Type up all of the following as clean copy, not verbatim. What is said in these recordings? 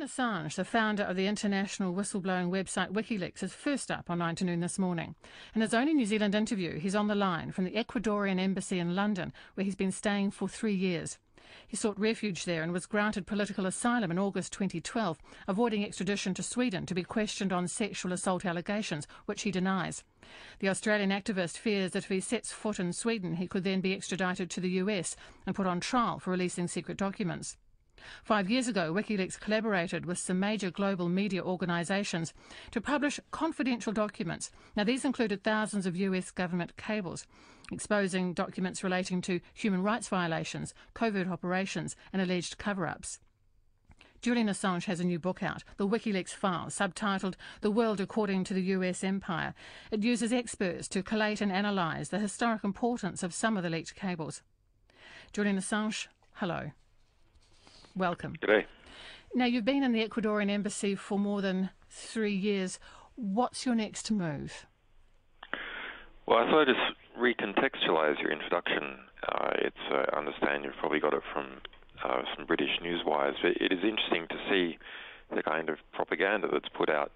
Assange, the founder of the international whistleblowing website WikiLeaks, is first up on 9 to Noon this morning. In his only New Zealand interview, he's on the line from the Ecuadorian embassy in London, where he's been staying for 3 years. He sought refuge there and was granted political asylum in August 2012, avoiding extradition to Sweden to be questioned on sexual assault allegations, which he denies. The Australian activist fears that if he sets foot in Sweden, he could then be extradited to the US and put on trial for releasing secret documents. 5 years ago, WikiLeaks collaborated with some major global media organisations to publish confidential documents. Now, these included thousands of US government cables, exposing documents relating to human rights violations, covert operations and alleged cover-ups. Julian Assange has a new book out, The WikiLeaks Files, subtitled The World According to the US Empire. It uses experts to collate and analyse the historic importance of some of the leaked cables. Julian Assange, hello. Welcome. G'day. Now, you've been in the Ecuadorian embassy for more than 3 years. What's your next move? Well, I thought I'd just recontextualise your introduction. I understand you've probably got it from some British news wires, but it is interesting to see the kind of propaganda that's put out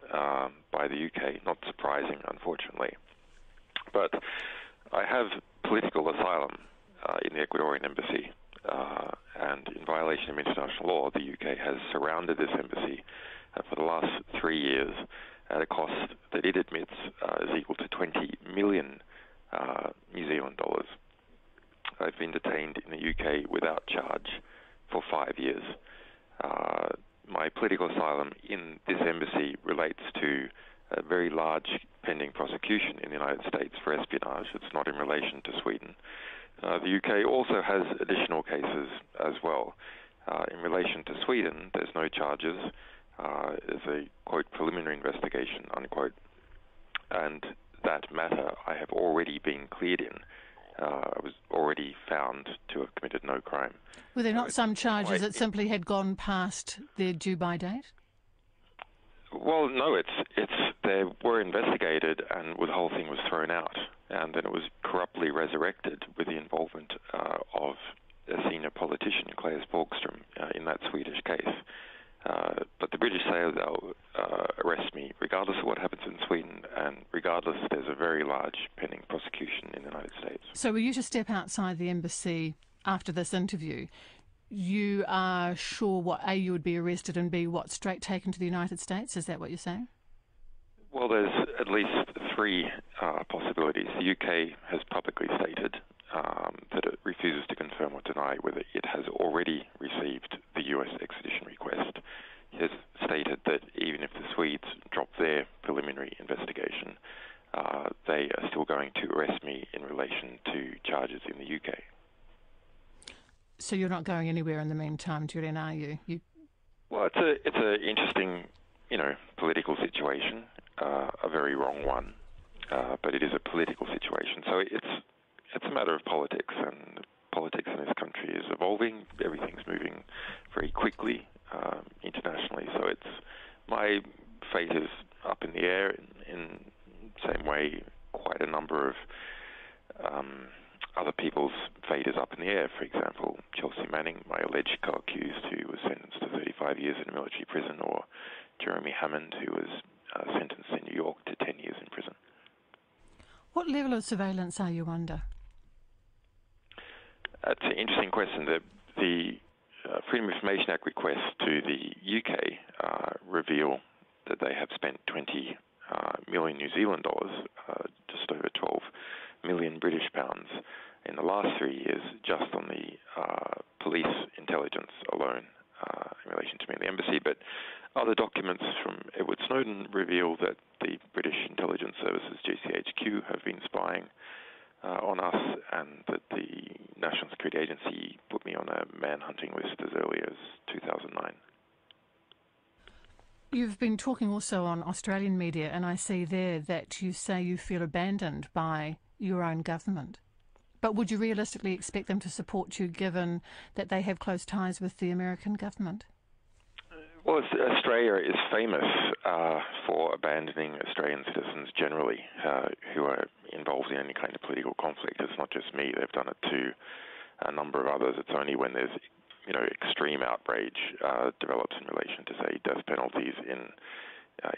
by the UK. Not surprising, unfortunately. But I have political asylum in the Ecuadorian embassy. And in violation of international law, the UK has surrounded this embassy for the last 3 years at a cost that it admits is equal to 20 million New Zealand dollars. I've been detained in the UK without charge for 5 years. My political asylum in this embassy relates to a very large pending prosecution in the United States for espionage. It's not in relation to Sweden. The UK also has additional cases as well. In relation to Sweden, there's no charges. There's a, quote, preliminary investigation, unquote. And that matter I have already been cleared in. I was already found to have committed no crime. Were there not some charges that simply had gone past their due-by date? Well, no, they were investigated and the whole thing was thrown out. And then it was corruptly resurrected with the involvement of a senior politician, Claes Borgström, in that Swedish case. But the British say they'll arrest me regardless of what happens in Sweden, and regardless there's a very large pending prosecution in the United States. So were you to step outside the embassy after this interview, you are sure what A, you would be arrested, and B, what, straight taken to the United States? Is that what you're saying? Well, there's at least 3 possibilities. The UK has publicly stated that it refuses to confirm or deny whether it has already received the US extradition request. It has stated that even if the Swedes drop their preliminary investigation, they are still going to arrest me in relation to charges in the UK. So you're not going anywhere in the meantime, Julian, are you? Well, it's a interesting, political situation, a very wrong one, but it is a political situation. So it's a matter of politics, and politics in this country is evolving. Everything's moving very quickly internationally. So my fate is up in the air. In the same way, quite a number of other people's fate is up in the air. For example, Chelsea Manning, my alleged co-accused, who was sentenced to 35 years in a military prison, or Jeremy Hammond, who was sentenced in New York to 10 years in prison. What level of surveillance are you under? That's an interesting question. The Freedom of Information Act requests to the UK reveal that they have spent 20 million New Zealand dollars, just over 12 million British pounds, in the last 3 years just on the police intelligence alone in relation to me in the embassy. But other documents from Edward Snowden reveal that the British intelligence services, GCHQ, have been spying on us, and that the National Security Agency put me on a man-hunting list as early as 2009. You've been talking also on Australian media, and I see there that you say you feel abandoned by your own government. But would you realistically expect them to support you, given that they have close ties with the American government? Well, Australia is famous for abandoning Australian citizens generally who are involved in any kind of political conflict. It's not just me. They've done it to a number of others. It's only when there's extreme outrage develops in relation to, say, death penalties in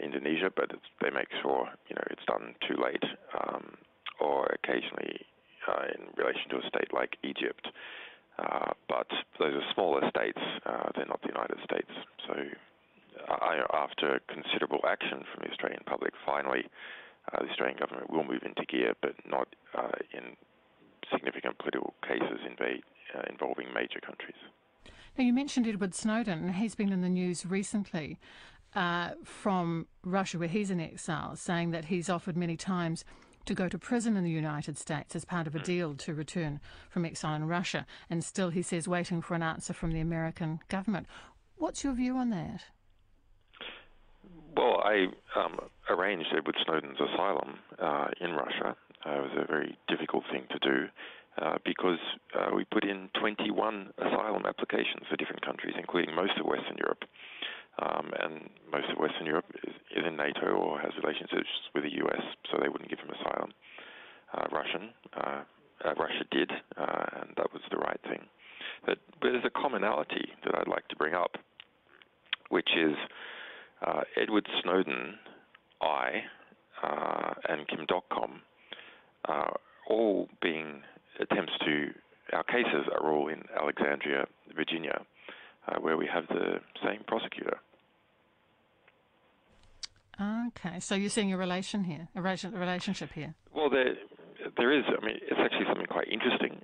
Indonesia, but they make sure it's done too late, or occasionally in relation to a state like Egypt. But those are smaller states; they're not the United States. So, after considerable action from the Australian public, finally, the Australian government will move into gear, but not in significant political cases involving major countries. Now, you mentioned Edward Snowden. He's been in the news recently from Russia, where he's in exile, saying that he's offered many times to go to prison in the United States as part of a deal to return from exile in Russia, and still, he says, waiting for an answer from the American government. What's your view on that? Well, I arranged Edward Snowden's asylum in Russia. It was a very difficult thing to do because we put in 21 asylum applications for different countries, including most of Western Europe. And most of Western Europe is in NATO or has relationships with the US, so they wouldn't give him asylum. Russia did, and that was the right thing. But there's a commonality that I'd like to bring up, which is Edward Snowden, and Kim.com all being attempts to, our cases are all in Alexandria, Virginia, where we have the same prosecutor. Okay, so you're seeing a relationship here? Well, there is. I mean, it's actually something quite interesting.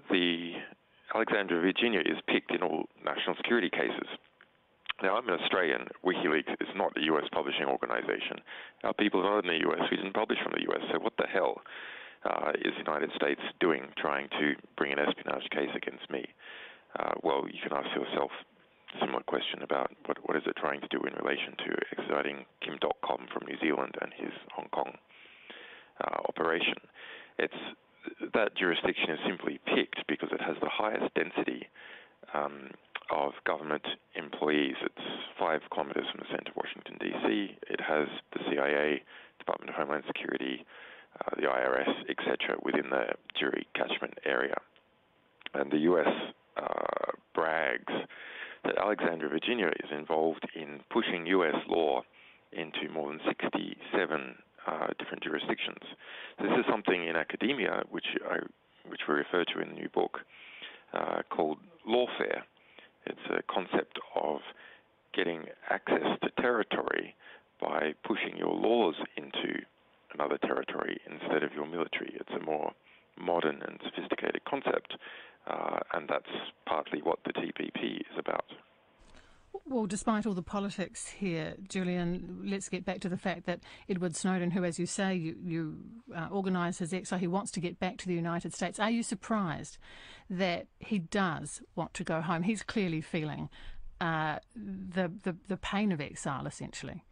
The Alexandria, Virginia is picked in all national security cases. Now, I'm an Australian. WikiLeaks is not a US publishing organization. Our people are not in the US. We didn't publish from the US. So what the hell is the United States doing trying to bring an espionage case against me? Well, you can ask yourself a similar question about what is it trying to do in relation to extraditing Kim.com from New Zealand and his Hong Kong operation. That jurisdiction is simply picked because it has the highest density of government employees. It's 5 kilometers from the center of Washington, D.C. It has the CIA, Department of Homeland Security, the IRS, etc., within the jury catchment area. And the U.S. brags that Alexandria, Virginia is involved in pushing U.S. law into more than 67 different jurisdictions. This is something in academia, which we refer to in the new book, called lawfare. It's a concept of getting access to territory by pushing your laws into another territory instead of your military. It's a more modern and sophisticated concept, and that's partly what the TPP is about. Well, despite all the politics here, Julian, let's get back to the fact that Edward Snowden, who, as you say, you organised his exile, he wants to get back to the United States. Are you surprised that he does want to go home? He's clearly feeling the pain of exile, essentially.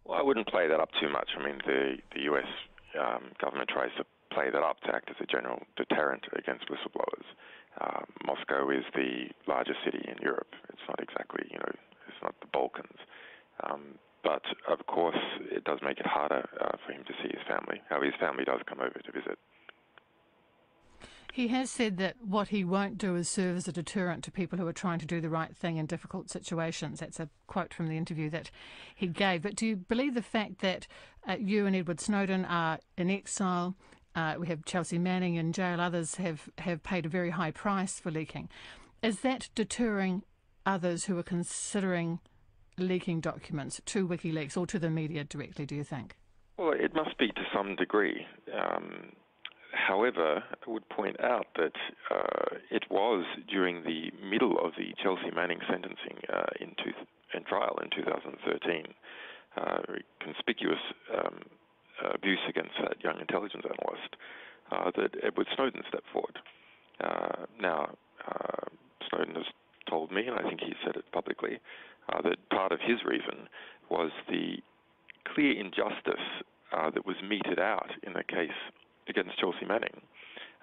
Well, I wouldn't play that up too much. I mean, the US government tries to play that up to act as a general deterrent against whistleblowers. Moscow is the largest city in Europe. It's not exactly, it's not the Balkans. But, of course, it does make it harder for him to see his family. However, his family does come over to visit. He has said that what he won't do is serve as a deterrent to people who are trying to do the right thing in difficult situations. That's a quote from the interview that he gave. But do you believe the fact that you and Edward Snowden are in exile? We have Chelsea Manning in jail. Others have paid a very high price for leaking. Is that deterring others who are considering leaking documents to WikiLeaks or to the media directly, do you think? Well, it must be to some degree. However, I would point out that it was during the middle of the Chelsea Manning sentencing and trial in 2013, very conspicuous abuse against that young intelligence analyst, that Edward Snowden stepped forward. Now, Snowden has told me, and I think he said it publicly, that part of his reason was the clear injustice that was meted out in the case against Chelsea Manning.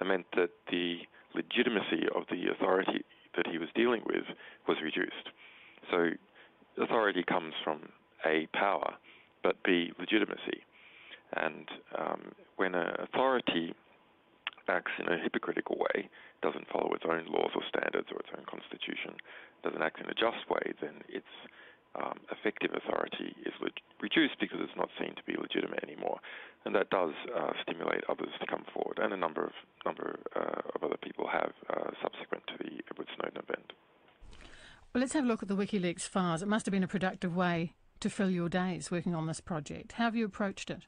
It meant that the legitimacy of the authority that he was dealing with was reduced. So authority comes from A, power, but B, legitimacy. And when an authority acts in a hypocritical way, doesn't follow its own laws or standards or its own constitution, doesn't act in a just way, then its effective authority is reduced because it's not seen to be legitimate anymore. And that does stimulate others to come forward, and a number of other people have subsequent to the Edward Snowden event. Well, let's have a look at the WikiLeaks files. It must have been a productive way to fill your days working on this project. How have you approached it?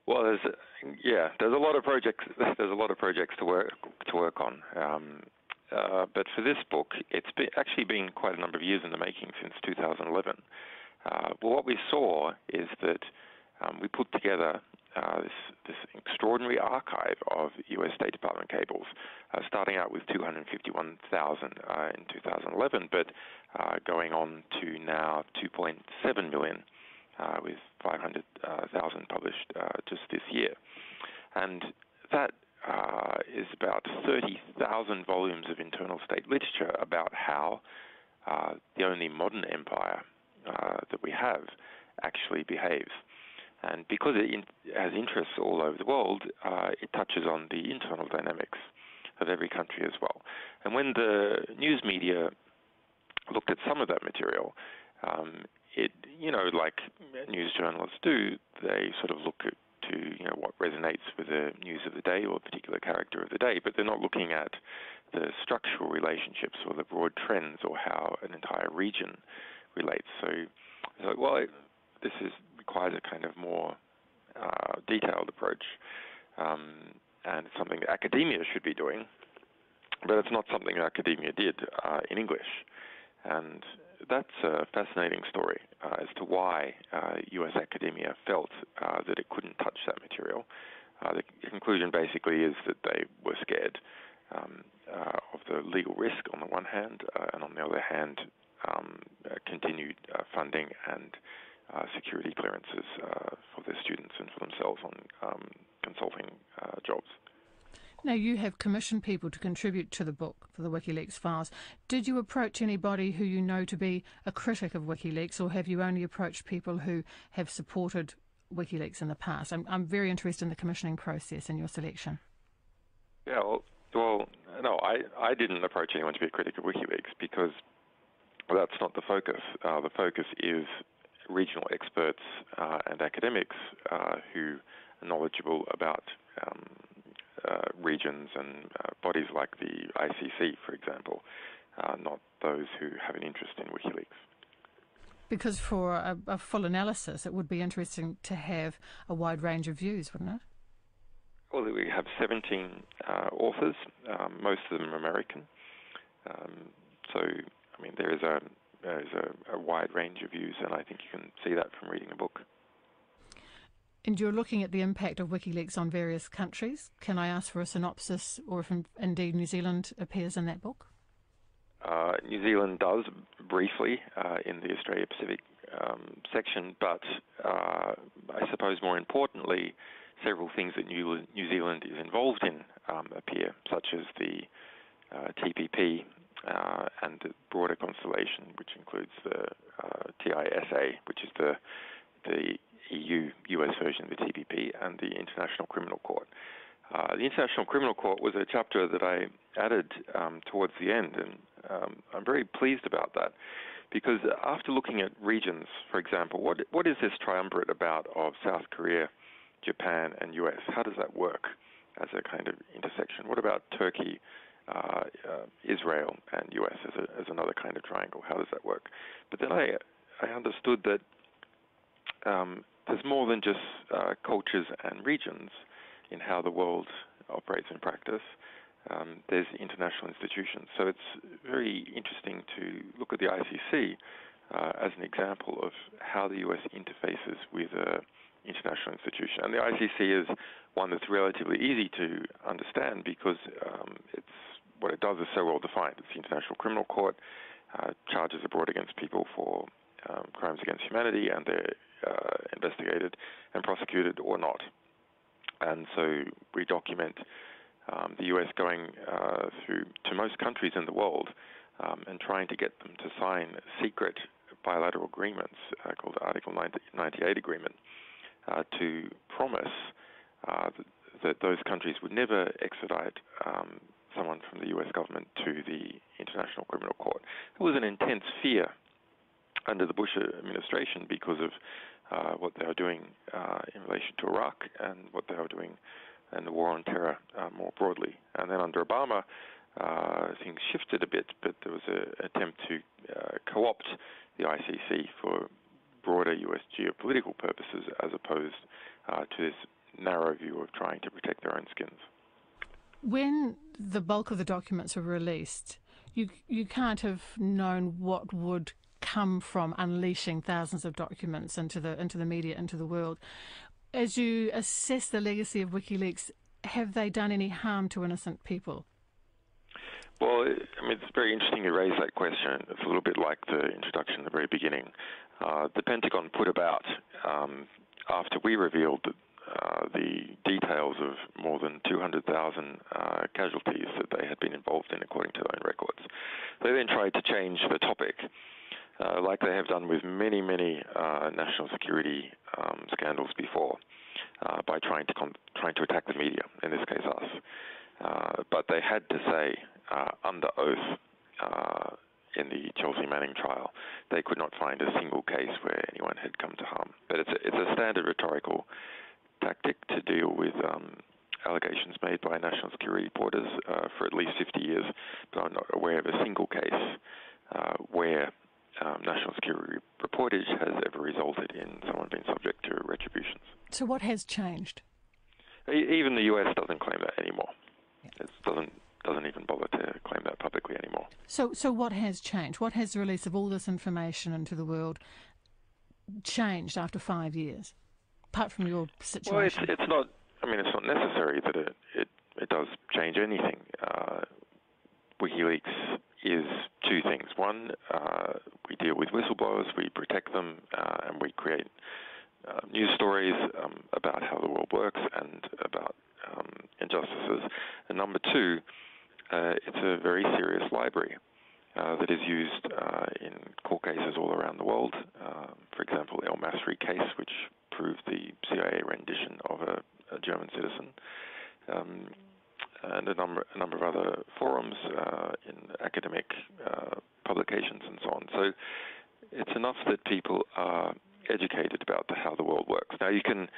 Well, there's a lot of projects. There's a lot of projects to work on. But for this book, it's actually been quite a number of years in the making, since 2011. Well, what we saw is that we put together this extraordinary archive of U.S. State Department cables, starting out with 251,000 in 2011, but going on to now 2.7 million, with 500,000 published just this year. And that is about 30,000 volumes of internal state literature about how the only modern empire that we have actually behaves. And because it has interests all over the world, it touches on the internal dynamics of every country as well. And when the news media looked at some of that material, like news journalists do, they sort of look to what resonates with the news of the day or a particular character of the day, but they're not looking at the structural relationships or the broad trends or how an entire region relates. So it's like, well, this requires a kind of more detailed approach, and it's something that academia should be doing, but it's not something that academia did in English. And that's a fascinating story as to why U.S. academia felt that it couldn't touch that material. The conclusion basically is that they were scared of the legal risk on the one hand, and on the other hand, continued funding and security clearances for their students and for themselves on consulting jobs. Now, you have commissioned people to contribute to the book for the WikiLeaks files. Did you approach anybody who you know to be a critic of WikiLeaks, or have you only approached people who have supported WikiLeaks in the past? I'm very interested in the commissioning process and your selection. Yeah, well, no, I didn't approach anyone to be a critic of WikiLeaks, because that's not the focus. The focus is regional experts and academics who are knowledgeable about regions and bodies like the ICC, for example, not those who have an interest in WikiLeaks. Because for a full analysis, it would be interesting to have a wide range of views, wouldn't it? Well, we have 17 authors, most of them American. So, I mean, there is a wide range of views, and I think you can see that from reading the book. And you're looking at the impact of WikiLeaks on various countries. Can I ask for a synopsis, or if indeed New Zealand appears in that book? New Zealand does briefly in the Australia-Pacific section, but I suppose more importantly, several things that New Zealand is involved in appear, such as the TPP and the broader constellation, which includes the TISA, which is the EU-US version of the TPP, and the International Criminal Court. The International Criminal Court was a chapter that I added towards the end, and I'm very pleased about that, because after looking at regions, for example, what is this triumvirate about of South Korea, Japan, and US? How does that work as a kind of intersection? What about Turkey, Israel, and US as another kind of triangle? How does that work? But then I understood that there's more than just cultures and regions in how the world operates in practice. There's international institutions. So it's very interesting to look at the ICC as an example of how the US interfaces with an international institution. And the ICC is one that's relatively easy to understand, because what it does is so well defined. It's the International Criminal Court. Charges are brought against people for crimes against humanity, and they're investigated and prosecuted or not. And so we document the US going through to most countries in the world and trying to get them to sign secret bilateral agreements called the Article 98 Agreement to promise that those countries would never extradite someone from the US government to the International Criminal Court. It was an intense fear under the Bush administration because of what they were doing in relation to Iraq and what they were doing in the war on terror more broadly. And then under Obama, things shifted a bit, but there was an attempt to co-opt the ICC for broader US geopolitical purposes as opposed to this narrow view of trying to protect their own skins. When the bulk of the documents were released, you can't have known what would come from unleashing thousands of documents into the media, into the world. As you assess the legacy of WikiLeaks, have they done any harm to innocent people? Well, I mean, it's very interesting you raise that question. It's a little bit like the introduction at the very beginning. The Pentagon put about, after we revealed the details of more than 200,000 casualties that they had been involved in according to their own records, they then tried to change the topic, like they have done with many national security scandals before, by trying to attack the media, in this case us. But they had to say under oath in the Chelsea Manning trial, they could not find a single case where anyone had come to harm. But it's a standard rhetorical tactic to deal with allegations made by national security reporters for at least 50 years, but I'm not aware of a single case where national security reportage has ever resulted in someone being subject to retributions. So what has changed? Even the US doesn't claim that anymore. It doesn't even bother to claim that publicly anymore. So what has changed? What has the release of all this information into the world changed after 5 years, apart from your situation? Well, it's not. I mean, it's not necessary that it does change anything. WikiLeaks is two things. One, we deal with whistleblowers, we protect them, and we create news stories about how the world works and about injustices. And number two, it's a very serious library that is used in court cases all around the world. For example, El Masri case, which proved the CIA rendition of a German citizen, and a number of other forums in academic publications and so on. So it's enough that people are educated about how the world works. Now you can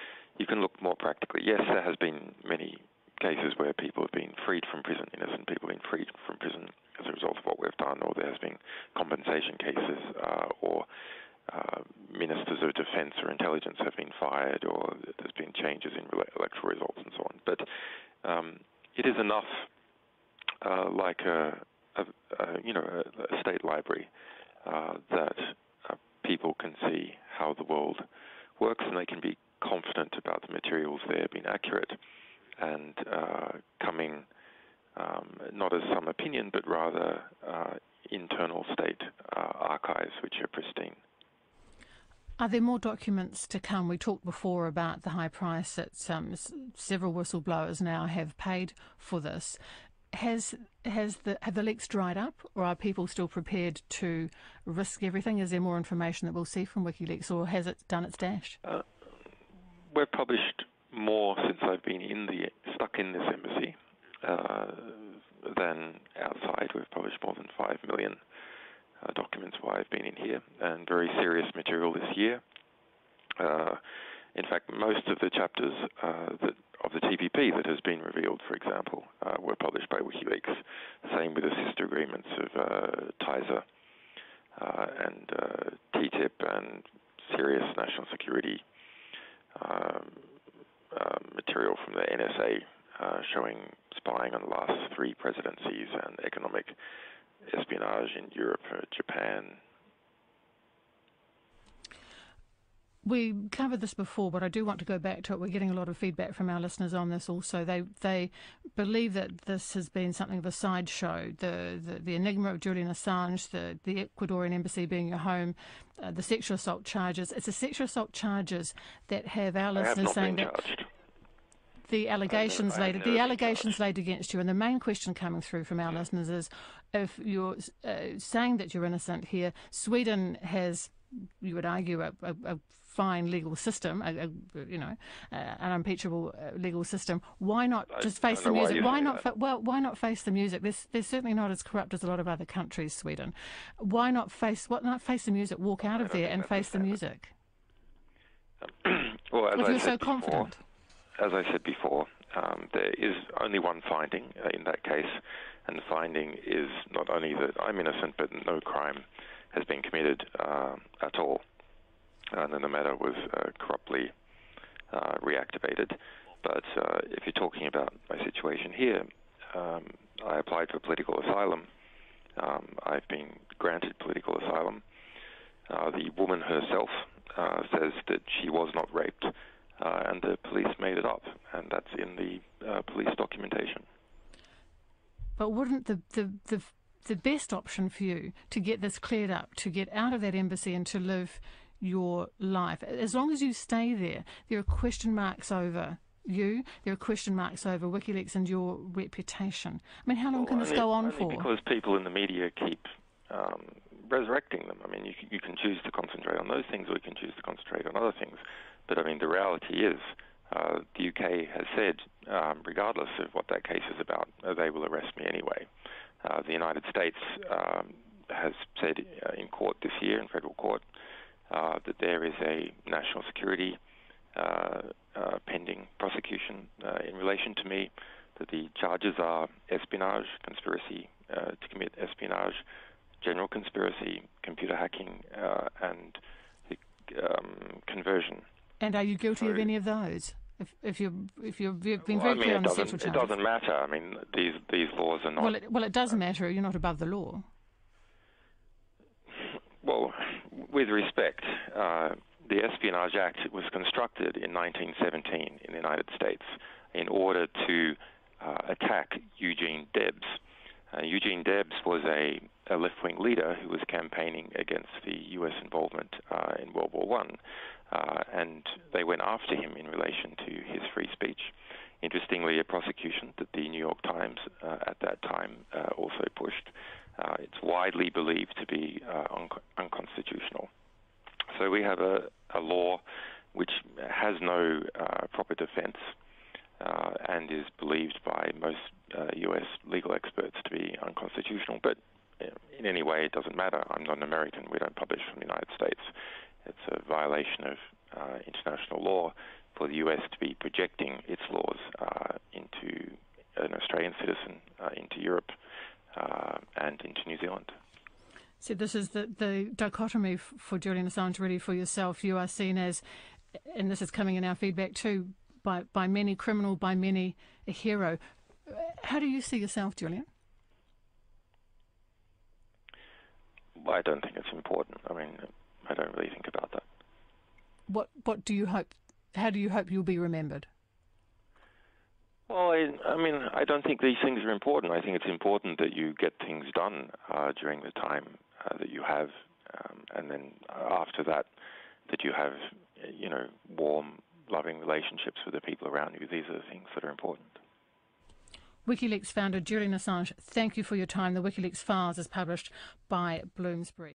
look more practically. Yes, there has been many cases where people have been freed from prison, innocent people have been freed from prison as a result of what we've done, or there has been compensation cases, or ministers of defence or intelligence have been fired, or there's been changes in electoral results and so on. But it is enough, like a state library, that people can see how the world works, and they can be confident about the materials there being accurate and coming not as some opinion, but rather internal state archives which are pristine. Are there more documents to come? We talked before about the high price that several whistleblowers now have paid for this. Have the leaks dried up, or are people still prepared to risk everything? Is there more information that we'll see from WikiLeaks, or has it done its dash? We've published more since I've been stuck in this embassy than outside. We've published more than 5 million documents while I've been in here, and very serious material this year. In fact, most of the chapters of the TPP that has been revealed, for example, were published by WikiLeaks. Same with the sister agreements of TISA and TTIP, and serious national security material from the NSA showing spying on the last 3 presidencies and economic espionage in Europe, Japan. We covered this before, but I do want to go back to it. We're getting a lot of feedback from our listeners on this also. They believe that this has been something of a sideshow. The enigma of Julian Assange, the Ecuadorian embassy being your home, the sexual assault charges. It's the sexual assault charges that have our listeners saying that the allegations laid against you. And the main question coming through from our listeners is, if you're saying that you're innocent here, Sweden has, you would argue, a fine legal system, an unimpeachable legal system, why not just face the music? Why not? Why not face the music? They're certainly not as corrupt as a lot of other countries, Sweden. Why not face the music? Walk out of there and face the music. Well, if you're so confident. As I said before, there is only one finding in that case, and the finding is not only that I'm innocent, but no crime has been committed at all. And then the matter was corruptly reactivated. But if you're talking about my situation here, I applied for political asylum. I've been granted political asylum. The woman herself says that she was not raped, and the police made it up, and that's in the police documentation. But wouldn't the best option for you to get this cleared up, to get out of that embassy and to live your life, as long as you stay there, there are question marks over you, there are question marks over WikiLeaks and your reputation. I mean, how long can this go on for? Because people in the media keep resurrecting them. I mean, you can choose to concentrate on those things, or you can choose to concentrate on other things. But I mean, the reality is, the UK has said, regardless of what that case is about, they will arrest me anyway. The United States has said in court this year, in federal court, that there is a national security pending prosecution in relation to me, that the charges are espionage, conspiracy to commit espionage, general conspiracy, computer hacking, and conversion. And are you guilty of any of those? If you've been very clear on the sexual charges. It doesn't matter. I mean, these laws are not. Well, it does matter. You're not above the law. Well, with respect, the Espionage Act was constructed in 1917 in the United States in order to attack Eugene Debs. Eugene Debs was a left-wing leader who was campaigning against the U.S. involvement in World War I, and they went after him in relation to his free speech. Interestingly, a prosecution that the New York Times at that time also pushed. It's widely believed to be unconstitutional. So we have a law which has no proper defense and is believed by most U.S. legal experts to be unconstitutional. But in any way, it doesn't matter. I'm not an American. We don't publish from the United States. It's a violation of international law for the U.S. to be projecting its laws into an Australian citizen, into Europe, and into New Zealand. So this is the dichotomy for Julian Assange, really, for yourself. You are seen as, and this is coming in our feedback too, by many criminal, by many a hero. How do you see yourself, Julian? Well, I don't think it's important. I mean, I don't really think about that. What do you hope? How do you hope you'll be remembered? Well, I mean, I don't think these things are important. I think it's important that you get things done during the time that you have, and then after that, that you have, warm, loving relationships with the people around you. These are the things that are important. WikiLeaks founder Julian Assange, thank you for your time. The WikiLeaks Files is published by Bloomsbury.